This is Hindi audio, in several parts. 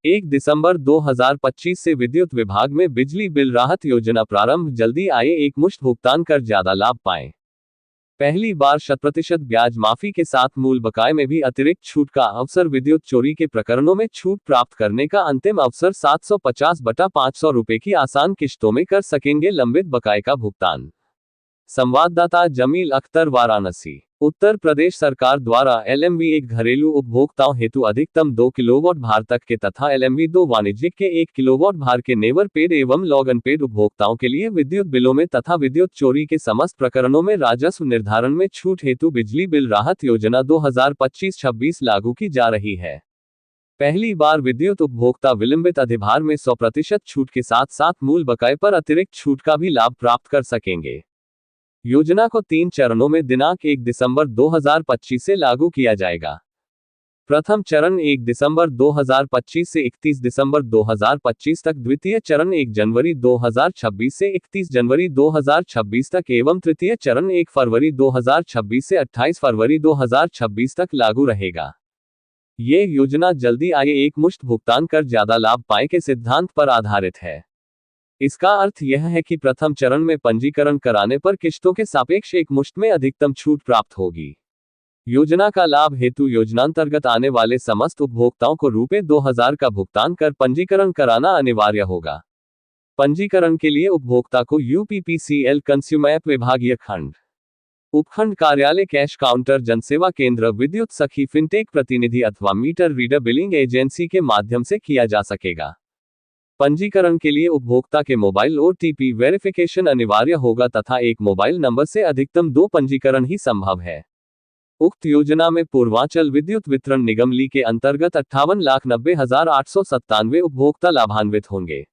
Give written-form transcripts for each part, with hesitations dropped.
1 दिसंबर 2025 से विद्युत विभाग में बिजली बिल राहत योजना प्रारंभ। जल्दी आए एक मुश्त भुगतान कर ज्यादा लाभ पाएं। पहली बार 100% ब्याज माफी के साथ मूल बकाये में भी अतिरिक्त छूट का अवसर। विद्युत चोरी के प्रकरणों में छूट प्राप्त करने का अंतिम अवसर। 750/500 रुपए की आसान किश्तों में कर सकेंगे लंबित बकाये का भुगतान। संवाददाता जमील अख्तर, वाराणसी। उत्तर प्रदेश सरकार द्वारा LMV 1 घरेलू उपभोक्ताओं हेतु अधिकतम 2 किलोवाट भार तक के तथा LMV 2 वाणिज्यिक के 1 किलोवाट भार के नेवर पेड एवं लॉग अनपेड उपभोक्ताओं के लिए विद्युत बिलों में तथा विद्युत चोरी के समस्त प्रकरणों में राजस्व निर्धारण में छूट हेतु बिजली बिल राहत योजना 2025-26 लागू की जा रही है। पहली बार विद्युत उपभोक्ता विलंबित अधिभार में 100% छूट के साथ साथ मूल बकाये पर अतिरिक्त छूट का भी लाभ प्राप्त कर सकेंगे। योजना को 3 चरणों में दिनांक 1 दिसंबर 2025 से लागू किया जाएगा। प्रथम चरण 1 दिसंबर 2025 से 31 दिसंबर 2025 तक, द्वितीय चरण 1 जनवरी 2026 से 31 जनवरी 2026 तक एवं तृतीय चरण 1 फरवरी 2026 से 28 फरवरी 2026 तक लागू रहेगा। ये योजना जल्दी आए एक मुश्त भुगतान कर ज्यादा लाभ पाएं के सिद्धांत पर आधारित है। इसका अर्थ यह है कि प्रथम चरण में पंजीकरण कराने पर किश्तों के सापेक्ष एक मुश्त में अधिकतम छूट प्राप्त होगी। योजना का लाभ हेतु योजनांतर्गत आने वाले समस्त उपभोक्ताओं को ₹2000 का भुगतान कर पंजीकरण कराना अनिवार्य होगा। पंजीकरण के लिए उपभोक्ता को UPPCL कंज्यूमर विभागीय खंड, उपखंड कार्यालय, कैश काउंटर, जनसेवा केंद्र, विद्युत सखी, फिनटेक प्रतिनिधि अथवा मीटर रीडर बिलिंग एजेंसी के माध्यम से किया जा सकेगा। पंजीकरण के लिए उपभोक्ता के मोबाइल OTP वेरिफिकेशन अनिवार्य होगा तथा एक मोबाइल नंबर से अधिकतम 2 पंजीकरण ही संभव है। उक्त योजना में पूर्वांचल विद्युत वितरण निगम ली के अंतर्गत 58,90,897 उपभोक्ता लाभान्वित होंगे,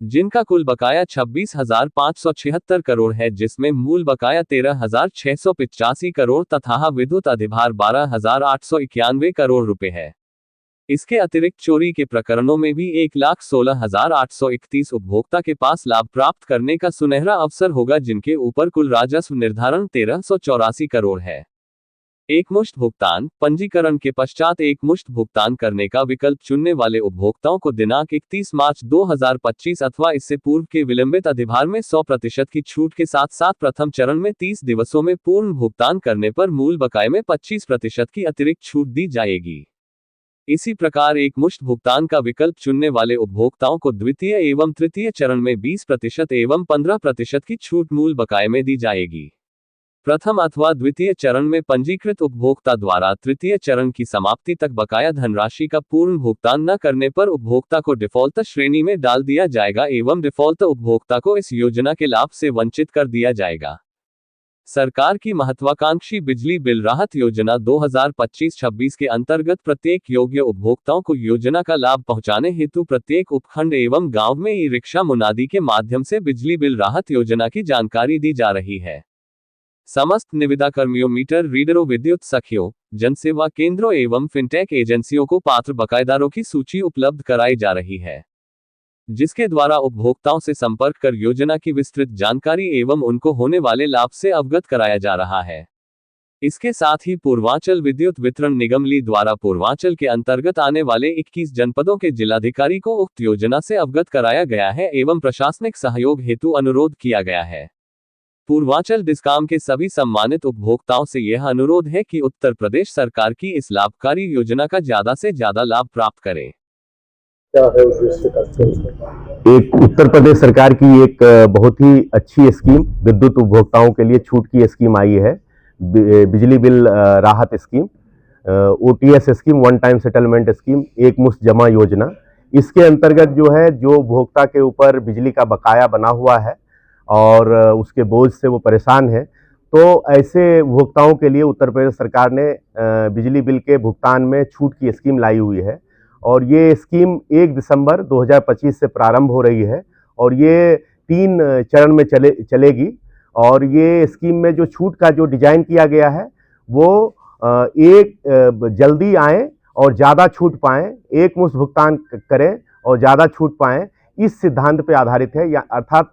जिनका कुल बकाया 26,576 करोड़ है, जिसमें मूल बकाया 13,685 करोड़ तथा विद्युत अधिभार 12,891 करोड़ रुपए है। इसके अतिरिक्त चोरी के प्रकरणों में भी 1,16,831 उपभोक्ता के पास लाभ प्राप्त करने का सुनहरा अवसर होगा, जिनके ऊपर कुल राजस्व निर्धारण 1,384 करोड़ है। एकमुश्त भुगतान। पंजीकरण के पश्चात एकमुश्त भुगतान करने का विकल्प चुनने वाले उपभोक्ताओं को दिनांक 31 मार्च 2025 अथवा इससे पूर्व के विलंबित अधिभार में 100% की छूट के साथ साथ प्रथम चरण में 30 दिवसों में पूर्ण भुगतान करने पर मूल बकाये में 25% की अतिरिक्त छूट दी जाएगी। इसी प्रकार एक मुश्त भुगतान का विकल्प चुनने वाले उपभोक्ताओं को द्वितीय एवं तृतीय चरण में 20% एवं 15% की छूट मूल बकाये में दी जाएगी। प्रथम अथवा द्वितीय चरण में पंजीकृत उपभोक्ता द्वारा तृतीय चरण की समाप्ति तक बकाया धनराशि का पूर्ण भुगतान न करने पर उपभोक्ता को डिफॉल्ट श्रेणी में डाल दिया जाएगा एवं डिफॉल्ट उपभोक्ता को इस योजना के लाभ से वंचित कर दिया जाएगा। सरकार की महत्वाकांक्षी बिजली बिल राहत योजना 2025-26 के अंतर्गत प्रत्येक योग्य उपभोक्ताओं को योजना का लाभ पहुंचाने हेतु प्रत्येक उपखंड एवं गांव में ई-रिक्शा मुनादी के माध्यम से बिजली बिल राहत योजना की जानकारी दी जा रही है। समस्त निविदा कर्मियों, मीटर रीडरों, विद्युत सखियों, जनसेवा केंद्रों एवं फिनटेक एजेंसियों को पात्र बकायेदारों की सूची उपलब्ध कराई जा रही है, जिसके द्वारा उपभोक्ताओं से संपर्क कर योजना की विस्तृत जानकारी एवं उनको होने वाले लाभ से अवगत कराया जा रहा है। इसके साथ ही पूर्वांचल विद्युत वितरण निगम ली द्वारा पूर्वांचल के अंतर्गत आने वाले 21 जनपदों के जिलाधिकारी को उक्त योजना से अवगत कराया गया है एवं प्रशासनिक सहयोग हेतु अनुरोध किया गया है। पूर्वांचल डिस्काम के सभी सम्मानित उपभोक्ताओं से यह अनुरोध है कि उत्तर प्रदेश सरकार की इस लाभकारी योजना का ज्यादा से ज्यादा लाभ प्राप्त करें। क्या है एक उत्तर प्रदेश सरकार की एक बहुत ही अच्छी स्कीम, विद्युत उपभोक्ताओं के लिए छूट की स्कीम आई है, बिजली बिल राहत scheme, OTS scheme, one time settlement scheme, एक मुश्त जमा योजना। इसके अंतर्गत जो है, जो उपभोक्ता के ऊपर बिजली का बकाया बना हुआ है और उसके बोझ से वो परेशान है, तो ऐसे उपभोक्ताओं के लिए उत्तर प्रदेश सरकार ने बिजली बिल के भुगतान में छूट की स्कीम लाई हुई है और ये स्कीम 1 दिसंबर 2025 से प्रारंभ हो रही है और ये 3 चरण में चलेगी। और ये स्कीम में जो छूट का जो डिजाइन किया गया है वो जल्दी आए और ज़्यादा छूट पाएँ, एक मुश्त भुगतान करें और ज़्यादा छूट पाएँ, इस सिद्धांत पे आधारित है। अर्थात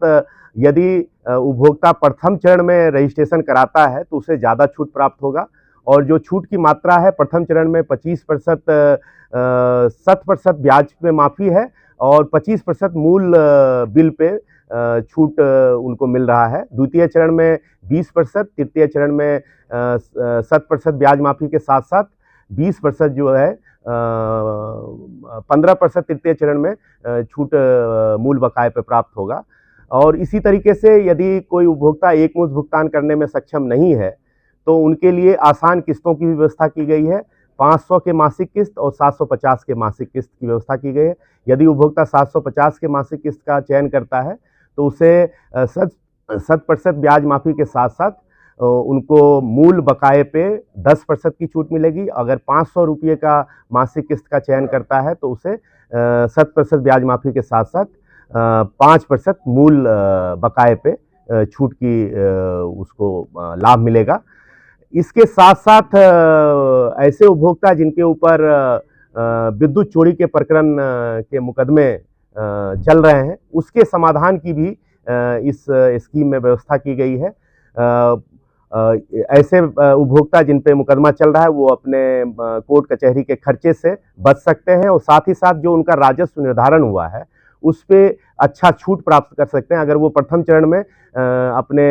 यदि उपभोक्ता प्रथम चरण में रजिस्ट्रेशन कराता है तो उसे ज़्यादा छूट प्राप्त होगा और जो छूट की मात्रा है प्रथम चरण में 25%, 7% ब्याज पे माफ़ी है और 25% मूल बिल पे छूट उनको मिल रहा है। द्वितीय चरण में 20%, तृतीय चरण में 7% ब्याज माफ़ी के साथ साथ 20% जो है 15% तृतीय चरण में छूट मूल बकाये पे प्राप्त होगा। और इसी तरीके से यदि कोई उपभोक्ता एकमुश्त भुगतान करने में सक्षम नहीं है तो उनके लिए आसान किस्तों की व्यवस्था की गई है। 500 के मासिक किस्त और 750 के मासिक किस्त की व्यवस्था की गई है। यदि उपभोक्ता 750 के मासिक किस्त का चयन करता है तो उसे 7% ब्याज माफ़ी के साथ साथ उनको मूल बकाये पे 10% की छूट मिलेगी। अगर 500 रुपये का मासिक किस्त का चयन करता है तो उसे 7% ब्याज माफ़ी के साथ साथ 5% मूल बकाये पे छूट की उसको लाभ मिलेगा। इसके साथ साथ ऐसे उपभोक्ता जिनके ऊपर विद्युत चोरी के प्रकरण के मुकदमे चल रहे हैं उसके समाधान की भी इस स्कीम में व्यवस्था की गई है। ऐसे उपभोक्ता जिन पे मुकदमा चल रहा है वो अपने कोर्ट कचहरी के खर्चे से बच सकते हैं और साथ ही साथ जो उनका राजस्व निर्धारण हुआ है उस पे अच्छा छूट प्राप्त कर सकते हैं। अगर वो प्रथम चरण में अपने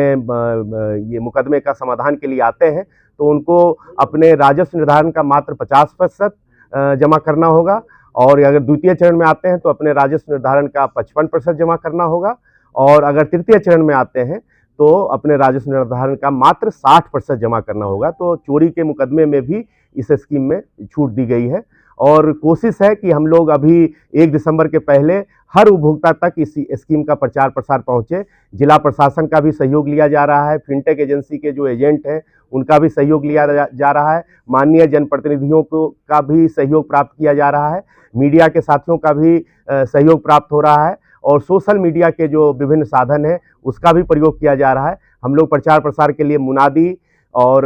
ये मुकदमे का समाधान के लिए आते हैं तो उनको अपने राजस्व निर्धारण का मात्र 50% जमा करना होगा और अगर द्वितीय चरण में आते हैं तो अपने राजस्व निर्धारण का 55% जमा करना होगा और अगर तृतीय चरण में आते हैं तो अपने राजस्व निर्धारण का मात्र 60% जमा करना होगा। तो चोरी के मुकदमे में भी इस स्कीम में छूट दी गई है और कोशिश है कि हम लोग अभी 1 दिसंबर के पहले हर उपभोक्ता तक इस स्कीम का प्रचार प्रसार पहुंचे। जिला प्रशासन का भी सहयोग लिया जा रहा है, फिनटेक एजेंसी के जो एजेंट हैं उनका भी सहयोग लिया जा रहा है, माननीय जनप्रतिनिधियों को का भी सहयोग प्राप्त किया जा रहा है, मीडिया के साथियों का भी सहयोग प्राप्त हो रहा है और सोशल मीडिया के जो विभिन्न साधन हैं उसका भी प्रयोग किया जा रहा है। हम लोग प्रचार प्रसार के लिए मुनादी और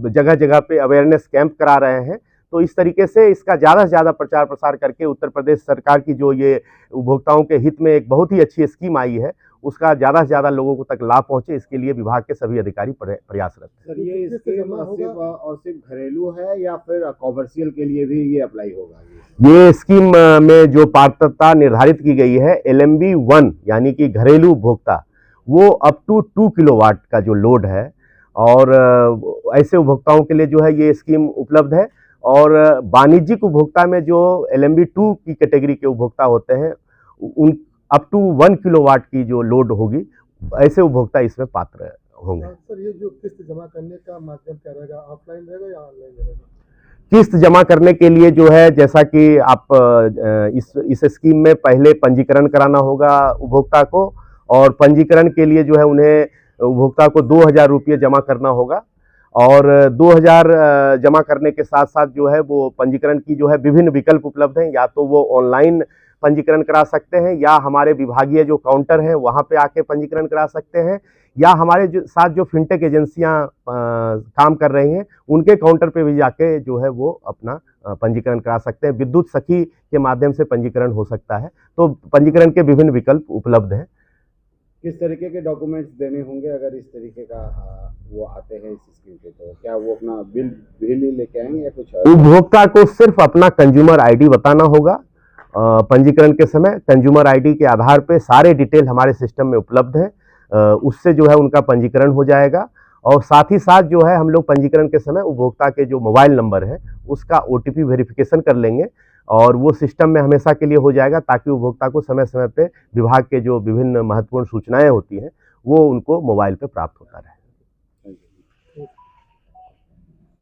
जगह जगह पे अवेयरनेस कैंप करा रहे हैं। तो इस तरीके से इसका ज़्यादा से ज़्यादा प्रचार प्रसार करके उत्तर प्रदेश सरकार की जो ये उपभोक्ताओं के हित में एक बहुत ही अच्छी स्कीम आई है उसका ज़्यादा से ज़्यादा लोगों को तक लाभ पहुंचे, इसके लिए विभाग के सभी अधिकारी प्रयासरत हैं। सर ये स्कीम सिर्फ घरेलू है या फिर कॉमर्शियल के लिए भी ये अप्लाई होगा? ये स्कीम में जो पात्रता निर्धारित की गई है LMB 1 यानी कि घरेलू उपभोक्ता वो अप टू 2 किलोवाट का जो लोड है और ऐसे उपभोक्ताओं के लिए जो है ये स्कीम उपलब्ध है और वाणिज्यिक उपभोक्ता में जो LMB 2 की कैटेगरी के उपभोक्ता होते हैं उन अप टू 1 किलोवाट की जो लोड होगी ऐसे उपभोक्ता इसमें पात्र होंगे। सर ये जो किस्त जमा करने का माध्यम क्या रहेगा, ऑफलाइन रहेगा या ऑनलाइन रहेगा? किस्त जमा करने के लिए जो है जैसा कि आप इस स्कीम में पहले पंजीकरण कराना होगा उपभोक्ता को और पंजीकरण के लिए जो है उन्हें उपभोक्ता को 2000 रुपये जमा करना होगा और 2000 जमा करने के साथ साथ जो है वो पंजीकरण की जो है विभिन्न विकल्प उपलब्ध हैं। या तो वो ऑनलाइन पंजीकरण करा सकते हैं या हमारे विभागीय जो काउंटर हैं वहाँ पे आके पंजीकरण करा सकते हैं या हमारे साथ जो फिनटेक एजेंसियाँ काम कर रही हैं उनके काउंटर पे भी जाके जो है वो अपना पंजीकरण करा सकते हैं। विद्युत सखी के माध्यम से पंजीकरण हो सकता है। तो पंजीकरण के विभिन्न विकल्प उपलब्ध हैं। किस तरीके के डॉक्यूमेंट्स देने होंगे अगर इस तरीके का वो आते हैं इस स्कीम पे? तो क्या वो अपना बिल ही लेके आएंगे या कुछ? उपभोक्ता को सिर्फ अपना कंज्यूमर ID बताना होगा। पंजीकरण के समय कंज्यूमर ID के आधार पे सारे डिटेल हमारे सिस्टम में उपलब्ध है, उससे जो है उनका पंजीकरण हो जाएगा और साथ ही साथ जो है हम लोग पंजीकरण के समय उपभोक्ता के जो मोबाइल नंबर है उसका OTP वेरिफिकेशन कर लेंगे और वो सिस्टम में हमेशा के लिए हो जाएगा ताकि उपभोक्ता को समय समय पे विभाग के जो विभिन्न महत्वपूर्ण सूचनाएं होती हैं वो उनको मोबाइल पे प्राप्त होता रहे।